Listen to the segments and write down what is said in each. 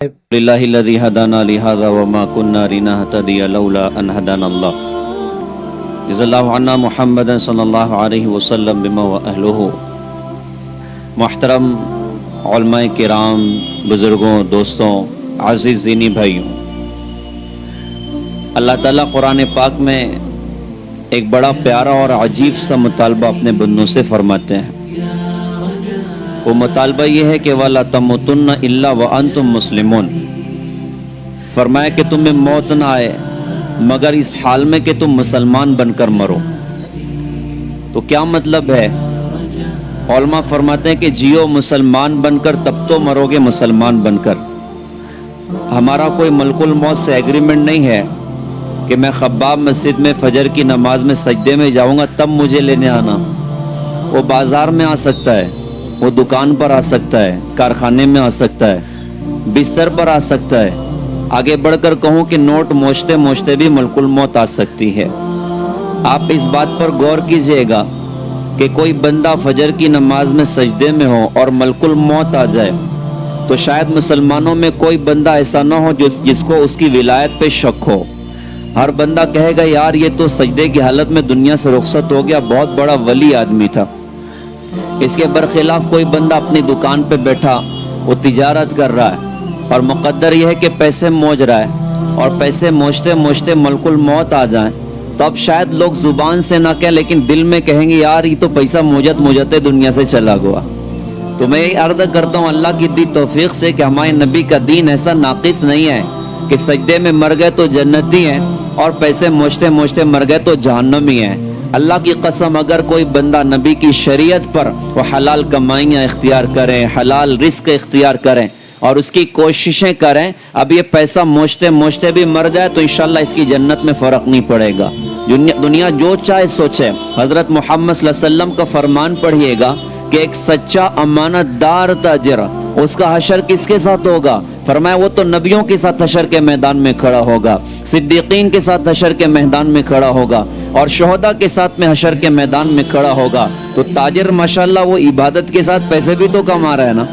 لله الذي هدانا لهذا وما كنا لنهتدي لولا أن هدانا الله جزا الله عنا محمد صلی اللہ علیہ وسلم بما وأهله. محترم علماء کرام، بزرگوں، دوستوں، عزیز دینی بھائیوں، اللہ تعالیٰ قرآن پاک میں ایک بڑا پیارا اور عجیب سا مطالبہ اپنے بندوں سے فرماتے ہیں. وہ مطالبہ یہ ہے کہ وَلَا تَمُوتُنَّ إِلَّا وَأَنْتُمْ مُسْلِمُونَ. فرمایا کہ تمہیں موت نہ آئے مگر اس حال میں کہ تم مسلمان بن کر مرو. تو کیا مطلب ہے؟ علماء فرماتے ہیں کہ جیو مسلمان بن کر، تب تو مرو گے مسلمان بن کر. ہمارا کوئی ملک الموت سے ایگریمنٹ نہیں ہے کہ میں خباب مسجد میں فجر کی نماز میں سجدے میں جاؤں گا تب مجھے لینے آنا. وہ بازار میں آ سکتا ہے، وہ دکان پر آ سکتا ہے، کارخانے میں آ سکتا ہے، بستر پر آ سکتا ہے. آگے بڑھ کر کہوں کہ نوٹ موچتے موچتے بھی ملک الموت آ سکتی ہے. آپ اس بات پر غور کیجئے گا کہ کوئی بندہ فجر کی نماز میں سجدے میں ہو اور ملک الموت آ جائے تو شاید مسلمانوں میں کوئی بندہ ایسا نہ ہو جس کو اس کی ولایت پہ شک ہو. ہر بندہ کہے گا یار یہ تو سجدے کی حالت میں دنیا سے رخصت ہو گیا، بہت بڑا ولی آدمی تھا. اس کے برخلاف کوئی بندہ اپنی دکان پہ بیٹھا، وہ تجارت کر رہا ہے اور مقدر یہ ہے کہ پیسے موج رہا ہے اور پیسے موجتے موجتے ملک الموت آ جائیں تو اب شاید لوگ زبان سے نہ کہیں لیکن دل میں کہیں گے یار یہ تو پیسہ موجتے دنیا سے چلا گیا. تو میں یہ عرض کرتا ہوں اللہ کی دی توفیق سے کہ ہمارے نبی کا دین ایسا ناقص نہیں ہے کہ سجدے میں مر گئے تو جنتی ہیں اور پیسے موجتے موجتے مر گئے تو جہنمی ہیں. اللہ کی قسم اگر کوئی بندہ نبی کی شریعت پر وہ حلال کمائیاں اختیار کریں، حلال رزق اختیار کریں اور اس کی کوششیں کریں، اب یہ پیسہ موجتے موجتے بھی مر جائے تو انشاءاللہ اس کی جنت میں فرق نہیں پڑے گا. دنیا جو چاہے سوچے. حضرت محمد صلی اللہ علیہ وسلم کا فرمان پڑھیے گا کہ ایک سچا امانت دار تاجر، اس کا حشر کس کے ساتھ ہوگا؟ فرمایا وہ تو نبیوں کے ساتھ حشر کے میدان میں کھڑا ہوگا، صدیقین کے ساتھ حشر کے میدان میں کھڑا ہوگا اور شہداء کے ساتھ میں حشر کے میدان میں کھڑا ہوگا. تو تاجر ماشاءاللہ وہ عبادت کے ساتھ پیسے بھی تو کما رہا ہے نا،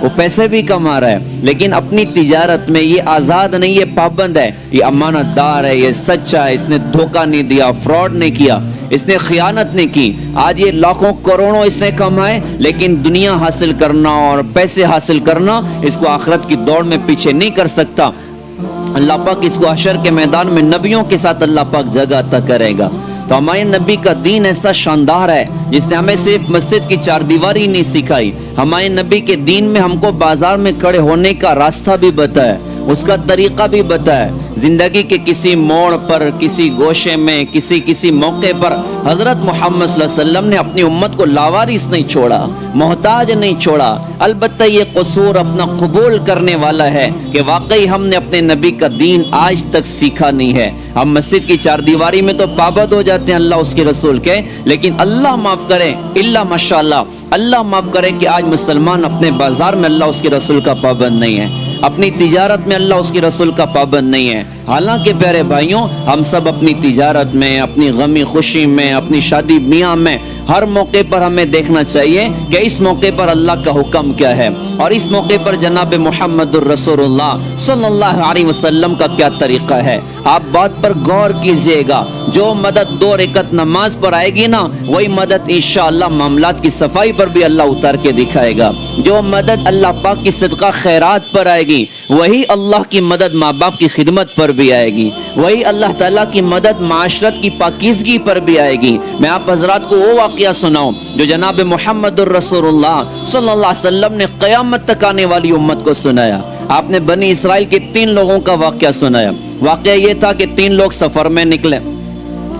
وہ پیسے بھی کما رہا ہے لیکن اپنی تجارت میں یہ آزاد نہیں، یہ پابند ہے، یہ امانت دار ہے، یہ سچا ہے، اس نے دھوکہ نہیں دیا، فراڈ نہیں کیا، اس نے خیانت نہیں کی. آج یہ لاکھوں کروڑوں اس نے کمائے لیکن دنیا حاصل کرنا اور پیسے حاصل کرنا اس کو آخرت کی دوڑ میں پیچھے نہیں کر سکتا. اللہ پاک اس کو حشر کے میدان میں نبیوں کے ساتھ اللہ پاک جگہ عطا کرے گا. تو ہمارے نبی کا دین ایسا شاندار ہے جس نے ہمیں صرف مسجد کی چار دیواری نہیں سکھائی. ہمارے نبی کے دین میں ہم کو بازار میں کھڑے ہونے کا راستہ بھی بتایا، اس کا طریقہ بھی بتایا. زندگی کے کسی موڑ پر، کسی گوشے میں، کسی موقع پر حضرت محمد صلی اللہ علیہ وسلم نے اپنی امت کو لاوارث نہیں چھوڑا، محتاج نہیں چھوڑا. البتہ یہ قصور اپنا قبول کرنے والا ہے کہ واقعی ہم نے اپنے نبی کا دین آج تک سیکھا نہیں ہے. ہم مسجد کی چار دیواری میں تو پابند ہو جاتے ہیں اللہ اس کے رسول کے، لیکن اللہ معاف کرے، اللہ ماشاءاللہ اللہ معاف کرے کہ آج مسلمان اپنے بازار میں اللہ اس کے رسول کا پابند نہیں ہے، اپنی تجارت میں اللہ اس کے رسول کا پابند نہیں ہے. حالانکہ پیارے بھائیوں ہم سب اپنی تجارت میں، اپنی غمی خوشی میں، اپنی شادی بیاہ میں ہر موقع پر ہمیں دیکھنا چاہیے کہ اس موقع پر اللہ کا حکم کیا ہے اور اس موقع پر جناب محمد الرسول اللہ صلی اللہ علیہ وسلم کا کیا طریقہ ہے. آپ بات پر غور کیجئے گا. جو مدد 2 رکعت نماز پر آئے گی نا وہی مدد انشاءاللہ معاملات کی صفائی پر بھی اللہ اتار کے دکھائے گا. جو مدد اللہ پاک کی صدقہ خیرات پر آئے گی وہی اللہ کی مدد ماں باپ کی خدمت پر بھی آئے گی، وہی اللہ تعالیٰ کی مدد معاشرت کی پاکیزگی پر بھی آئے گی. میں آپ حضرات کو وہ واقعہ سناؤں جو جناب محمد الرسول اللہ صلی اللہ علیہ وسلم نے قیامت تک آنے والی امت کو سنایا. آپ نے بنی اسرائیل کے 3 لوگوں کا واقعہ سنایا. واقعہ یہ تھا کہ 3 لوگ سفر میں نکلے،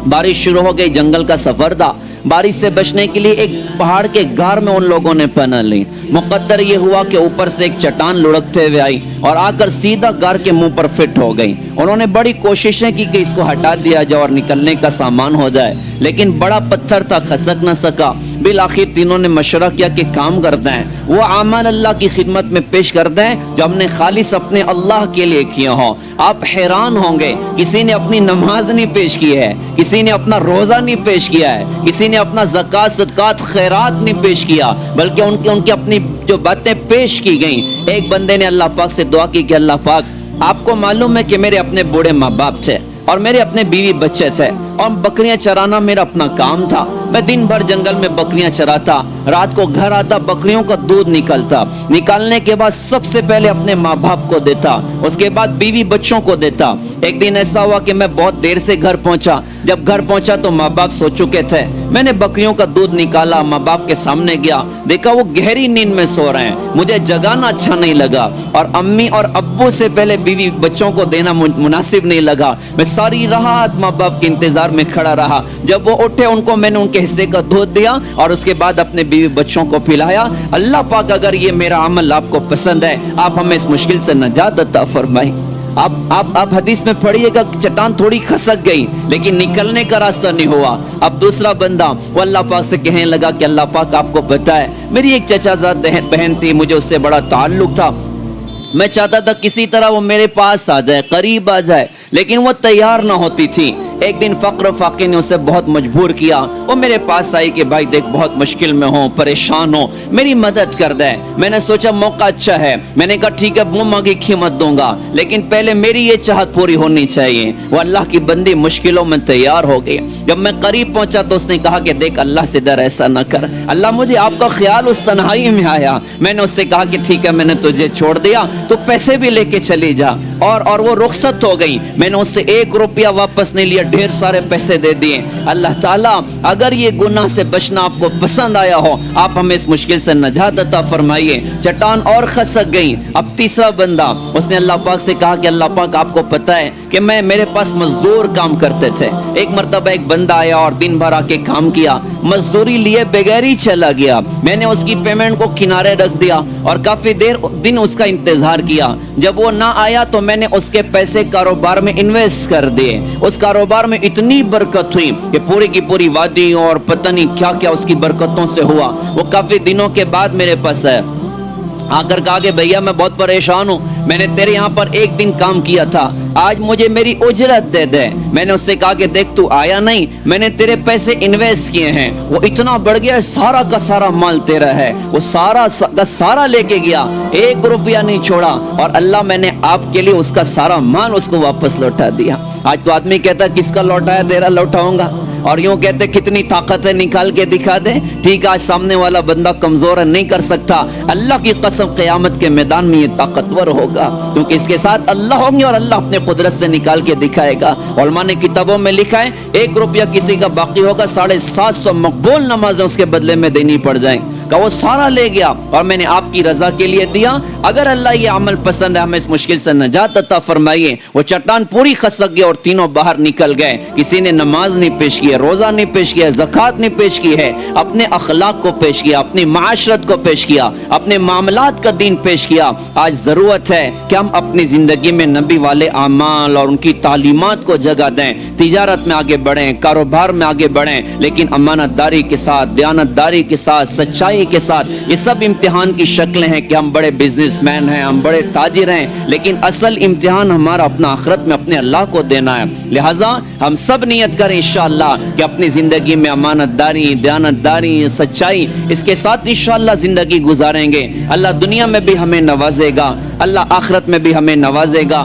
بارش شروع ہو گئی، جنگل کا سفر تھا. بارش سے بچنے کے لیے ایک پہاڑ کے غار میں ان لوگوں نے پناہ لی. مقدر یہ ہوا کہ اوپر سے ایک چٹان لڑکتے ہوئے آئی اور آ کر سیدھا غار کے منہ پر فٹ ہو گئی. انہوں نے بڑی کوششیں کی کہ اس کو ہٹا دیا جائے اور نکلنے کا سامان ہو جائے لیکن بڑا پتھر تھا، کھسک نہ سکا. बिलाखिर तीनों ने मशवरा किया कि काम करते हैं वो अमल अल्लाह की खिदमत में पेश करते हैं जो हमने खालिस अपने अल्लाह के लिए किए हों। आप हैरान होंगे, किसी ने अपनी नमाज नहीं पेश की है, किसी ने अपना रोजा नहीं पेश किया है, किसी ने अपना ज़कात सदकात खैरात नहीं पेश किया, बल्कि उनकी अपनी जो बातें पेश की गई। एक बंदे ने अल्लाह पाक से दुआ की कि अल्लाह पाक, आपको मालूम है कि मेरे अपने बूढ़े माँ बाप थे और मेरे अपने बीवी बच्चे थे और बकरियां चराना मेरा अपना काम था। मैं दिन भर जंगल में बकरियां चराता, रात को घर आता, बकरियों का दूध निकलता, निकालने के बाद सबसे पहले अपने माँ बाप को देता, उसके बाद बीवी बच्चों को देता। एक दिन ऐसा हुआ कि मैं बहुत देर से घर पहुंचा। जब घर पहुंचा तो माँ बाप सो चुके थे। मैंने बकरियों का दूध निकाला, माँ बाप के सामने गया, देखा वो गहरी नींद में सो रहे हैं। मुझे जगाना अच्छा नहीं लगा और अम्मी और अब्बू से पहले बीवी बच्चों को देना मुनासिब नहीं लगा। मैं सारी रात माँ बाप के इंतजार में खड़ा रहा। जब वो उठे उनको मैंने उनके हिस्से का दूध दिया और उसके बाद अपने बीवी बच्चों को पिलाया। अल्लाह पाक अगर ये मेरा अमल आपको पसंद है, आप हमें इस मुश्किल से नजात अता फरमाए। आप हदीस में पढ़िएगा, चट्टान थोड़ी खसक गई लेकिन निकलने का रास्ता नहीं हुआ। अब दूसरा बंदा वो अल्लाह पाक से कहने लगा कि अल्लाह पाक आपको पता है मेरी एक चचाजाद बहन थी, मुझे उससे बड़ा ताल्लुक था, मैं चाहता था किसी तरह वो मेरे पास आ जाए, करीब आ जाए, लेकिन वो तैयार ना होती थी। एक दिन फक्र फाके ने उसे बहुत मजबूर किया। वो मेरे पास आई कि भाई देख बहुत मुश्किल में हो, परेशान हो, मेरी मदद कर दे। मैंने सोचा मौका अच्छा है, मैंने कहा ठीक है मुंह मांगी कीमत दूंगा, लेकिन पहले मेरी ये चाहत पूरी होनी चाहिए। वो अल्लाह की बंदी मुश्किलों में तैयार हो गई। जब मैं करीब पहुंचा तो उसने कहा कि देख अल्लाह से डर, ऐसा न कर, अल्लाह मुझे आपका ख्याल उस तन्हाई में आया। मैंने उससे कहा कि ठीक है मैंने तुझे छोड़ दिया, तो पैसे भी लेके चली जा। और वो रुखसत हो गई। मैंने उससे 1 रुपया वापस नहीं लिया, ढेर सारे पैसे दे दिए। अल्लाह ताला अगर ये गुनाह से बचना आपको पसंद आया हो, आप हमें इस मुश्किल से नजात अता फरमाइए। चट्टान और खसक गई। अब तीसरा बंदा, उसने अल्लाह पाक से कहा कि अल्लाह पाक आपको पता है कि मेरे पास मजदूर काम करते थे। एक मर्तबा एक बंदा आया और दिन भर आके काम किया, मजदूरी लिए बगैर ही चला गया। मैंने उसकी पेमेंट को किनारे रख दिया और काफी दिन उसका इंतजार किया। जब वो ना आया तो मैंने उसके पैसे कारोबार में इन्वेस्ट कर दिए। उस कारोबार में इतनी बरकत हुई कि पूरी की पूरी वादी और पता नहीं क्या क्या उसकी बरकतों से हुआ। वो काफी दिनों के बाद मेरे पास है, आकर कहा कि भैया मैं बहुत परेशान हूँ, मैंने तेरे यहाँ पर एक दिन काम किया था, आज मुझे मेरी उजरत दे दे। मैंने उससे कहा कि देख तू आया नहीं, मैंने तेरे पैसे इन्वेस्ट किए हैं, वो इतना बढ़ गया, सारा का सारा माल तेरा है। वो सारा का सारा लेके गया, 1 रुपया नहीं छोड़ा, और अल्लाह मैंने आपके लिए उसका सारा माल उसको वापस लौटा दिया। आज तो आदमी कहता किसका लौटाया, तेरा लौटाऊंगा, और यूं कहते कितनी ताकत है निकाल के दिखा दे। ठीक, आज सामने वाला बंदा कमजोर है, नहीं कर सकता, अल्लाह की कसम क़यामत के मैदान में ये ताकतवर होगा, क्योंकि इसके साथ अल्लाह होंगे और अल्लाह अपने कुदरत से निकाल के दिखाएगा। उलमा ने किताबों में लिखा है 1 रुपया किसी का बाकी होगा, 750 मकबूल नमाजें उसके बदले में देनी पड़ जाए। का वो सारा ले गया और मैंने आपकी रजा के लिए दिया। अगर अल्लाह ये अमल पसंद है, हमें इस मुश्किल से नजात अता फरमाइए। वो चट्टान पूरी खसक गई और तीनों बाहर निकल गए। किसी ने नमाज नहीं पेश किया, रोजा नहीं पेश किया, ज़कात नहीं पेश की है, अपने अखलाक को पेश किया, अपनी माशरत को पेश किया, अपने मामलात का दीन पेश किया। आज जरूरत है कि हम अपनी जिंदगी में नबी वाले आमाल और उनकी तालीमात को जगह दें। तिजारत में आगे बढ़ें, कारोबार में आगे बढ़ें, लेकिन अमानतदारी के साथ, दयानतदारी के साथ, सच्चाई के साथ। ये सब इम्तिहान की शक्लें हैं कि हम बड़े बिजनेसमैन हैं, हम बड़े ताजिर हैं, लेकिन असल इम्तिहान हमारा अपना आखिरत में अपने अल्लाह को देना है। लिहाजा हम सब नियत करें इंशाअल्लाह कि अपनी जिंदगी में अमानतदारी, दयानतदारी, सच्चाई, इसके साथ इंशाअल्लाह जिंदगी गुजारेंगे। अल्लाह दुनिया में भी हमें नवाजेगा, अल्लाह आखिरत में भी हमें नवाजेगा।